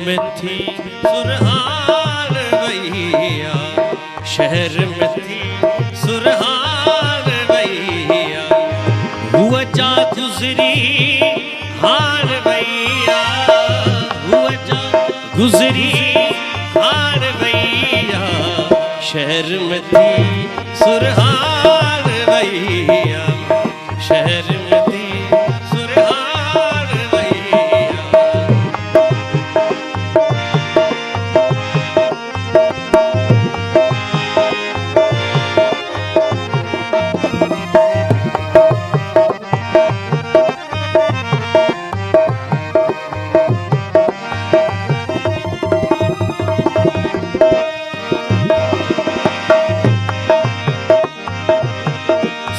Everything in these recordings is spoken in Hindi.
में थी सुरहार भैया, शहर में थी सुरहार भैया, हुआ जा गुजरी हार भैया, हुआ जा गुजरी हार भैया, शहर में थी सुरहार भैया, शहर में थी सुरहार भैया।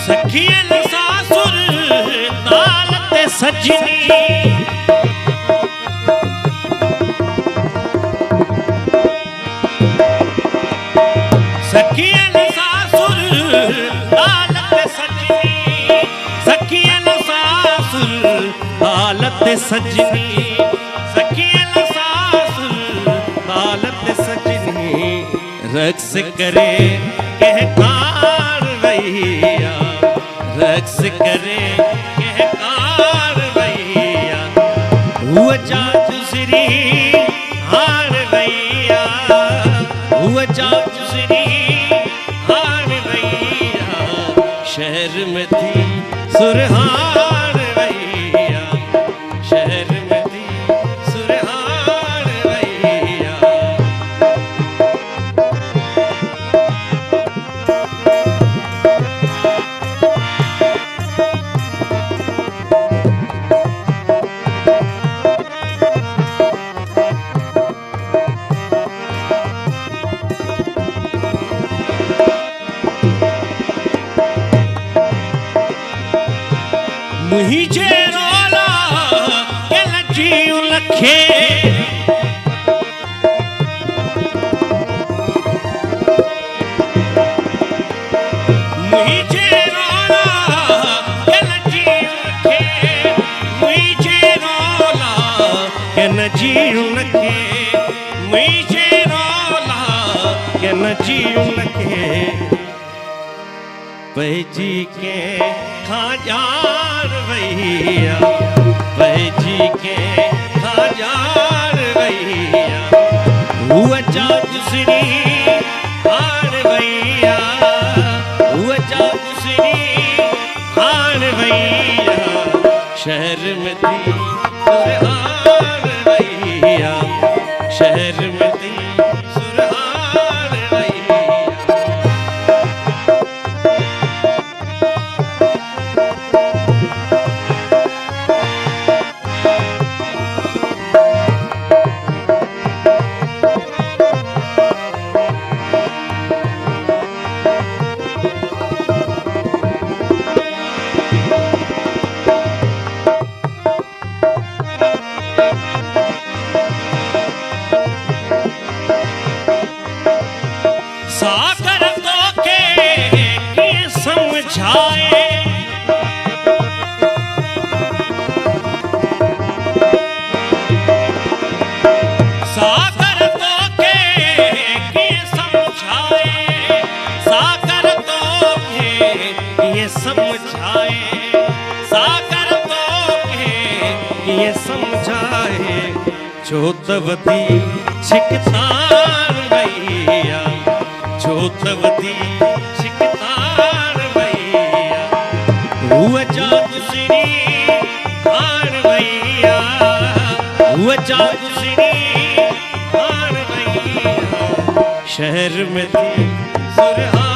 सखियन सासुर तालते सजनी, सखियन सासुर तालते सजनी, सखियन सासुर तालते सजनी, सखियन सासुर तालते सजनी, रक्स करे कहकार भैया, रक्स करे कहकार भैया, हुआ जा गुजरी हार भैया, हुआ जा गुजरी हार भैया, शहर में थी सुरहार भैया, शहर में थी सुरहार भैया। मुझे रोला के लजी लखे, मुझे रोला के लजी लखे, मुझे रोला के नजी लखे, मुझे रोला के नजी लखे, पैजी के खाजार भैया, पैजी के खाजार भैया, हुआ जा गुजरी हार भैया, हुआ जा गुजरी हार भैया, शहर में थी सुरहार भैया, शहर में थी सुरहार भैया। सागर तो के समझाए, सागर तो के समझाए, सागर तो के समझाए, सागर तो के समझाए, छोतवती छिकतार भैया, छोतवती छिकतार भैया, हुआ जा गुजरी हार भैया, हुआ जा गुजरी हार भैया, शहर में थी सुरहार